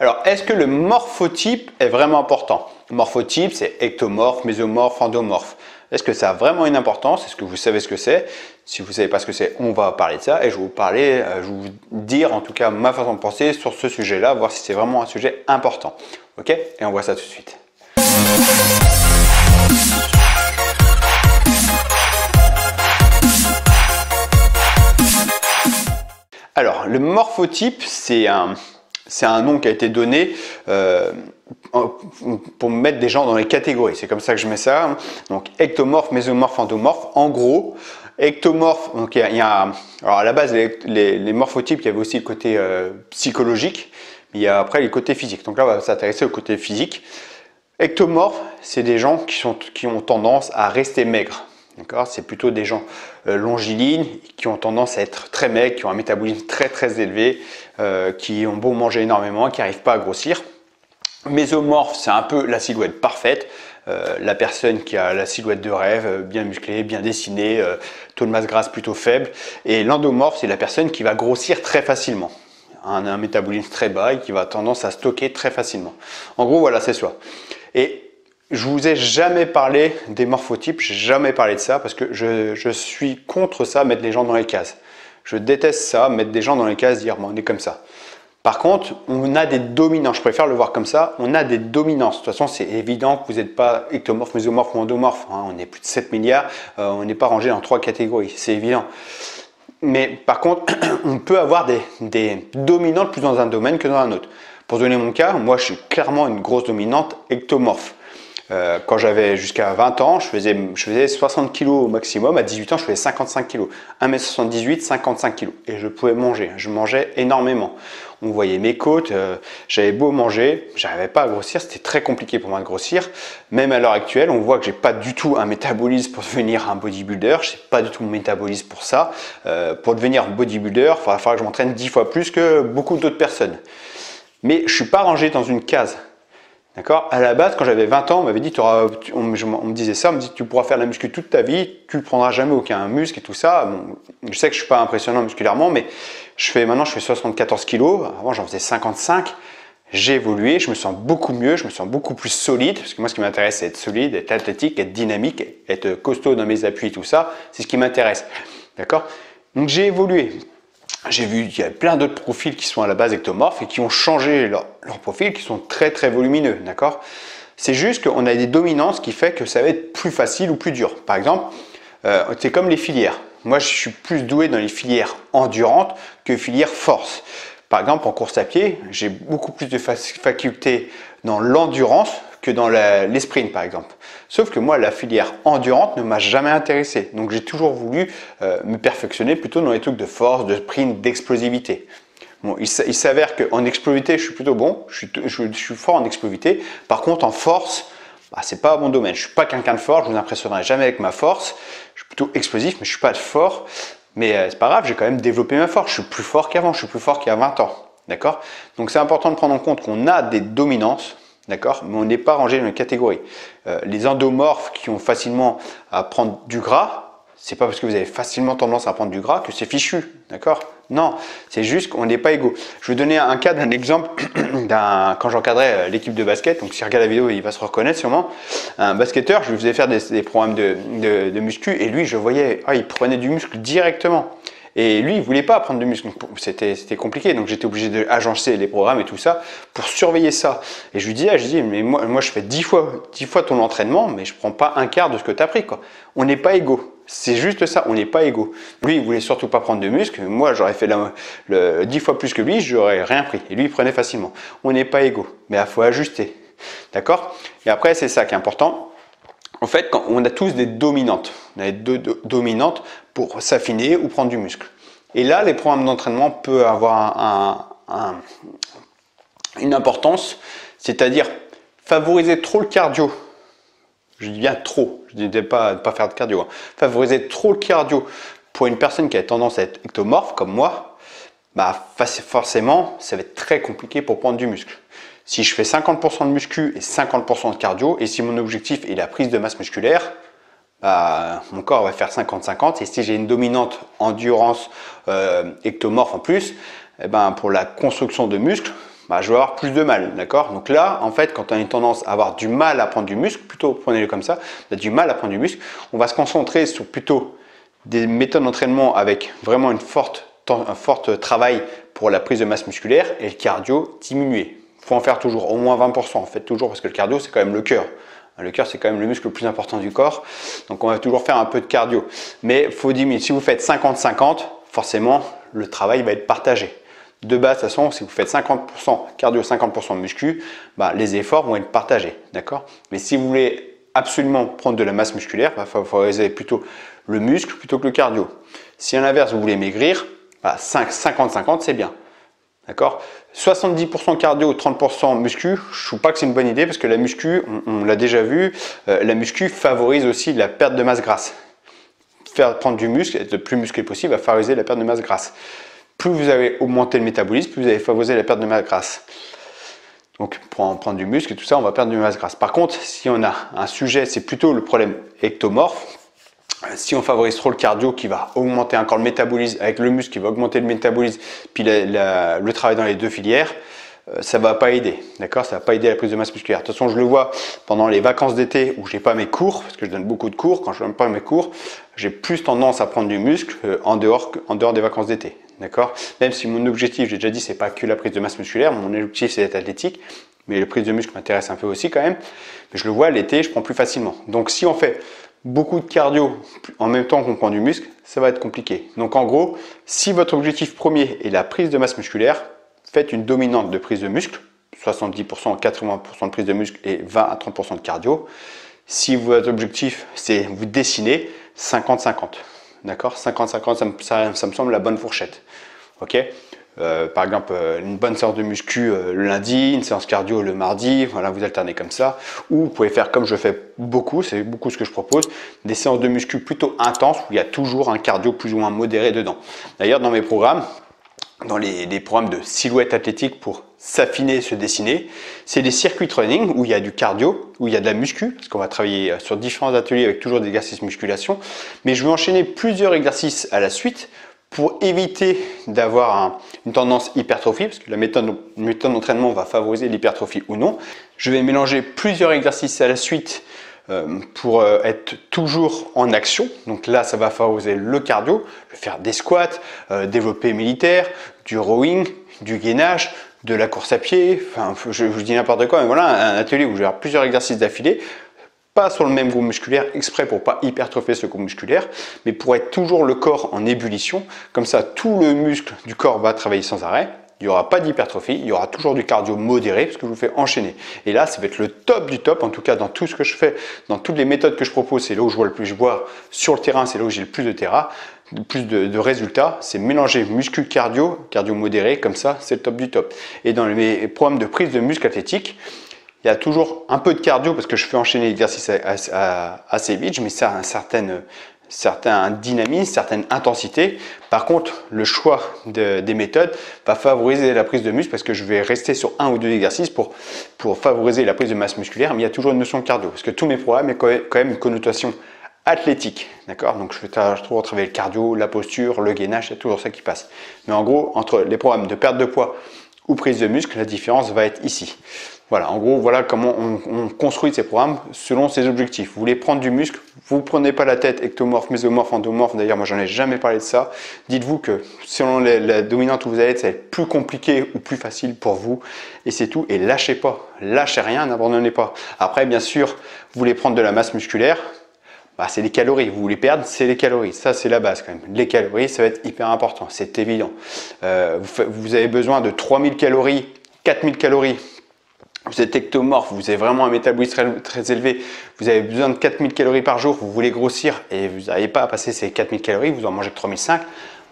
Alors, est-ce que le morphotype est vraiment important? Le morphotype, c'est ectomorphe, mésomorphe, endomorphe. Est-ce que ça a vraiment une importance? Est-ce que vous savez ce que c'est? Si vous ne savez pas ce que c'est, on va parler de ça et je vais vous dire en tout cas ma façon de penser sur ce sujet-là, voir si c'est vraiment un sujet important. Ok? Et on voit ça tout de suite. Alors, le morphotype, c'est un nom qui a été donné pour mettre des gens dans les catégories. C'est comme ça que je mets ça. Donc, ectomorphe, mésomorphe, endomorphe. En gros, ectomorphe, donc alors à la base, les morphotypes, il y avait aussi le côté psychologique, mais il y a après les côtés physiques. Donc là, on va s'intéresser au côté physique. Ectomorphe, c'est des gens qui ont tendance à rester maigres. C'est plutôt des gens longilignes qui ont tendance à être très maigres, qui ont un métabolisme très élevé, qui ont beau manger énormément, qui n'arrivent pas à grossir. Mésomorphe, c'est un peu la silhouette parfaite, la personne qui a la silhouette de rêve, bien musclée, bien dessinée, taux de masse grasse plutôt faible. Et l'endomorphe, c'est la personne qui va grossir très facilement, un métabolisme très bas et qui va tendance à stocker très facilement. En gros, voilà, c'est ça. Et je vous ai jamais parlé des morphotypes, j'ai jamais parlé de ça parce que je suis contre ça, mettre les gens dans les cases. Je déteste ça, mettre des gens dans les cases, dire bon, on est comme ça. Par contre, on a des dominances, je préfère le voir comme ça, on a des dominances. De toute façon, c'est évident que vous n'êtes pas ectomorphe, mésomorphe ou endomorphe. On est plus de 7 milliards, on n'est pas rangé dans 3 catégories, c'est évident. Mais par contre, on peut avoir des dominantes plus dans un domaine que dans un autre. Pour donner mon cas, moi je suis clairement une grosse dominante ectomorphe. Quand j'avais jusqu'à 20 ans, je faisais 60 kg au maximum. À 18 ans, je faisais 55 kg. 1m78, 55 kg. Et je pouvais manger. Je mangeais énormément. On voyait mes côtes. J'avais beau manger, j'arrivais pas à grossir. C'était très compliqué pour moi de grossir. Même à l'heure actuelle, on voit que j'ai pas du tout un métabolisme pour devenir un bodybuilder. Je n'ai pas du tout mon métabolisme pour ça. Pour devenir bodybuilder, il va falloir que je m'entraîne 10 fois plus que beaucoup d'autres personnes. Mais je suis pas rangé dans une case. D'accord? À la base, quand j'avais 20 ans, on m'avait dit, on me disait ça, on me dit tu pourras faire de la muscu toute ta vie, tu ne prendras jamais aucun muscle et tout ça. Bon, je sais que je ne suis pas impressionnant musculairement, mais maintenant je fais 74 kg. Avant, j'en faisais 55. J'ai évolué, je me sens beaucoup mieux, je me sens beaucoup plus solide. Parce que moi, ce qui m'intéresse, c'est être solide, être athlétique, être dynamique, être costaud dans mes appuis, tout ça. C'est ce qui m'intéresse. D'accord? Donc, j'ai évolué. J'ai vu qu'il y a plein d'autres profils qui sont à la base ectomorphes et qui ont changé leur profil, qui sont très volumineux, d'accord? C'est juste qu'on a des dominances qui fait que ça va être plus facile ou plus dur. Par exemple, c'est comme les filières. Moi, je suis plus doué dans les filières endurantes que filières force. Par exemple, en course à pied, j'ai beaucoup plus de facultés dans l'endurance que dans les sprints, par exemple. Sauf que moi, la filière endurante ne m'a jamais intéressé. Donc, j'ai toujours voulu me perfectionner plutôt dans les trucs de force, de sprint, d'explosivité. Bon, il s'avère qu'en explosivité, je suis plutôt bon. Je suis fort en explosivité. Par contre, en force, c'est pas mon domaine. Je suis pas quelqu'un de fort. Je vous impressionnerai jamais avec ma force. Je suis plutôt explosif, mais je suis pas de fort. Mais c'est pas grave, j'ai quand même développé ma force. Je suis plus fort qu'avant. Je suis plus fort qu'il y a 20 ans. D'accord? Donc, c'est important de prendre en compte qu'on a des dominances. D'accord? Mais on n'est pas rangé dans une catégorie. Les endomorphes qui ont facilement à prendre du gras, c'est pas parce que vous avez facilement tendance à prendre du gras que c'est fichu. D'accord? Non, c'est juste qu'on n'est pas égaux. Je vais donner un cas d'un exemple quand j'encadrais l'équipe de basket. Donc, s'il regarde la vidéo, il va se reconnaître sûrement. Un basketteur, je lui faisais faire des programmes de muscu et lui, je voyais, il prenait du muscle directement. Et lui, il voulait pas prendre de muscle, c'était compliqué. Donc j'étais obligé d'agencer les programmes et tout ça pour surveiller ça. Et je lui disais, mais moi je fais 10 fois ton entraînement, mais je prends pas un quart de ce que tu as pris, quoi. On n'est pas égaux. C'est juste ça, on n'est pas égaux. Lui, il voulait surtout pas prendre de muscle. Moi, j'aurais fait 10 fois plus que lui, j'aurais rien pris. Et lui, il prenait facilement. On n'est pas égaux. Mais il faut ajuster. D'accord? Et après, c'est ça qui est important. En fait, quand on a tous des dominantes, on a deux dominantes pour s'affiner ou prendre du muscle. Et là, les programmes d'entraînement peuvent avoir une importance, c'est-à-dire favoriser trop le cardio. Je dis bien trop, je ne dis pas de pas faire de cardio. Favoriser trop le cardio pour une personne qui a tendance à être ectomorphe comme moi, forcément, ça va être très compliqué pour prendre du muscle. Si je fais 50% de muscu et 50% de cardio, et si mon objectif est la prise de masse musculaire, mon corps va faire 50-50. Et si j'ai une dominante endurance ectomorphe en plus, pour la construction de muscles, bah, je vais avoir plus de mal, d'accord? Donc là, en fait, quand on a une tendance à avoir du mal à prendre du muscle, plutôt prenez-le comme ça, on a du mal à prendre du muscle, on va se concentrer sur plutôt des méthodes d'entraînement avec vraiment un fort travail pour la prise de masse musculaire et le cardio diminuer. Il faut en faire toujours, au moins 20%, en fait toujours, parce que le cardio, c'est quand même le cœur. Le cœur, c'est quand même le muscle le plus important du corps, donc on va toujours faire un peu de cardio. Mais il faut diminuer. Si vous faites 50-50, forcément, le travail va être partagé. De base, de toute façon, si vous faites 50% cardio, 50% muscu, bah, les efforts vont être partagés, d'accord? Mais si vous voulez absolument prendre de la masse musculaire, il va favoriser plutôt le muscle plutôt que le cardio. Si à l'inverse, vous voulez maigrir, bah, 50-50, c'est bien. D'accord? 70% cardio, 30% muscu, je ne trouve pas que c'est une bonne idée parce que la muscu, on l'a déjà vu, la muscu favorise aussi la perte de masse grasse. Faire prendre du muscle, être le plus musclé possible, va favoriser la perte de masse grasse. Plus vous avez augmenté le métabolisme, plus vous allez favoriser la perte de masse grasse. Donc pour en prendre du muscle et tout ça, on va perdre de masse grasse. Par contre, si on a un sujet, c'est plutôt le problème ectomorphe. Si on favorise trop le cardio qui va augmenter encore le métabolisme, avec le muscle qui va augmenter le métabolisme, puis le travail dans les deux filières, ça ne va pas aider, d'accord? Ça ne va pas aider à la prise de masse musculaire. De toute façon, je le vois pendant les vacances d'été où je n'ai pas mes cours, parce que je donne beaucoup de cours. Quand je ne donne pas mes cours, j'ai plus tendance à prendre du muscle en dehors des vacances d'été, d'accord? Même si mon objectif, j'ai déjà dit, c'est pas que la prise de masse musculaire, mon objectif c'est d'être athlétique, mais la prise de muscle m'intéresse un peu aussi quand même. Mais je le vois, l'été, je prends plus facilement. Donc si on fait beaucoup de cardio en même temps qu'on prend du muscle, ça va être compliqué. Donc en gros, si votre objectif premier est la prise de masse musculaire, faites une dominante de prise de muscle, 70%, 80% de prise de muscle et 20 à 30% de cardio. Si votre objectif c'est vous dessiner, 50-50. D'accord? 50-50, ça me semble la bonne fourchette. Ok? Par exemple, une bonne séance de muscu le lundi, une séance cardio le mardi, voilà, vous alternez comme ça. Ou vous pouvez faire comme je fais beaucoup, c'est beaucoup ce que je propose, des séances de muscu plutôt intenses où il y a toujours un cardio plus ou moins modéré dedans. D'ailleurs, dans mes programmes, dans les programmes de silhouette athlétique pour s'affiner, se dessiner, c'est des circuits training où il y a du cardio, où il y a de la muscu, parce qu'on va travailler sur différents ateliers avec toujours des exercices musculation, mais je vais enchaîner plusieurs exercices à la suite pour éviter d'avoir une tendance hypertrophie, parce que la méthode d'entraînement va favoriser l'hypertrophie ou non. Je vais mélanger plusieurs exercices à la suite pour être toujours en action. Donc là, ça va favoriser le cardio. Je vais faire des squats, développé militaire, du rowing, du gainage, de la course à pied. Enfin, je vous dis n'importe quoi, mais voilà, un atelier où je vais avoir plusieurs exercices d'affilée. Pas sur le même groupe musculaire, exprès pour pas hypertrophier ce groupe musculaire, mais pour être toujours le corps en ébullition. Comme ça, tout le muscle du corps va travailler sans arrêt. Il n'y aura pas d'hypertrophie, il y aura toujours du cardio modéré parce que je vous fais enchaîner. Et là, ça va être le top du top, en tout cas dans tout ce que je fais, dans toutes les méthodes que je propose, c'est là où je vois le plus, je vois sur le terrain, c'est là où j'ai le plus de terrain, plus de résultats. C'est mélanger muscu cardio, cardio modéré, comme ça, c'est le top du top. Et dans mes programmes de prise de muscle athlétique, il y a toujours un peu de cardio parce que je fais enchaîner l'exercice assez vite, je mets ça à un certain dynamisme, certaine intensité. Par contre, le choix des méthodes va favoriser la prise de muscle parce que je vais rester sur un ou deux exercices pour favoriser la prise de masse musculaire, mais il y a toujours une notion de cardio parce que tous mes programmes ont quand même une connotation athlétique, d'accord? Donc je vais toujours travailler le cardio, la posture, le gainage, il y a toujours ça qui passe. Mais en gros, entre les programmes de perte de poids ou prise de muscle, la différence va être ici. Voilà, en gros, voilà comment on construit ces programmes selon ses objectifs. Vous voulez prendre du muscle, vous ne prenez pas la tête ectomorphe, mésomorphe, endomorphe. D'ailleurs, moi, j'en ai jamais parlé de ça. Dites-vous que selon la dominante où vous allez être, ça va être plus compliqué ou plus facile pour vous. Et c'est tout. Et lâchez pas. Lâchez rien, n'abandonnez pas. Après, bien sûr, vous voulez prendre de la masse musculaire. Bah, c'est les calories. Vous voulez perdre, c'est les calories. Ça, c'est la base quand même. Les calories, ça va être hyper important. C'est évident. Vous avez besoin de 3000 calories, 4000 calories. Vous êtes ectomorphe, vous avez vraiment un métabolisme très élevé, vous avez besoin de 4000 calories par jour, vous voulez grossir et vous n'arrivez pas à passer ces 4000 calories, vous en mangez que 3005,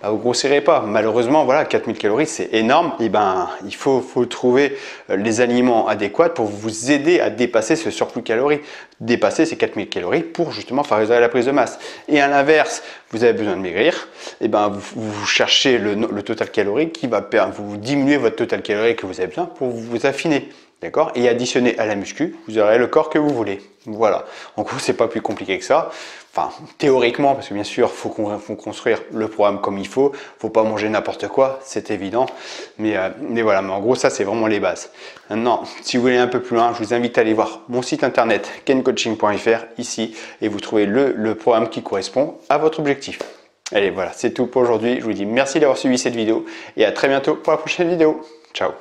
bah vous ne grossirez pas. Malheureusement, voilà, 4000 calories, c'est énorme. Et ben, il faut trouver les aliments adéquats pour vous aider à dépasser ce surplus calorique, dépasser ces 4000 calories pour justement favoriser la prise de masse. Et à l'inverse, vous avez besoin de maigrir, et ben vous cherchez le total calorique qui va vous diminuer votre total calorique que vous avez besoin pour vous affiner. d'accord, et additionné à la muscu, vous aurez le corps que vous voulez. Voilà. En gros, c'est pas plus compliqué que ça. Enfin, théoriquement, parce que bien sûr, faut construire le programme comme il faut. Faut pas manger n'importe quoi, c'est évident. Mais voilà. Mais en gros, ça, c'est vraiment les bases. Maintenant, si vous voulez un peu plus loin, je vous invite à aller voir mon site internet kencoaching.fr ici, et vous trouvez le programme qui correspond à votre objectif. Allez, voilà, c'est tout pour aujourd'hui. Je vous dis merci d'avoir suivi cette vidéo et à très bientôt pour la prochaine vidéo. Ciao.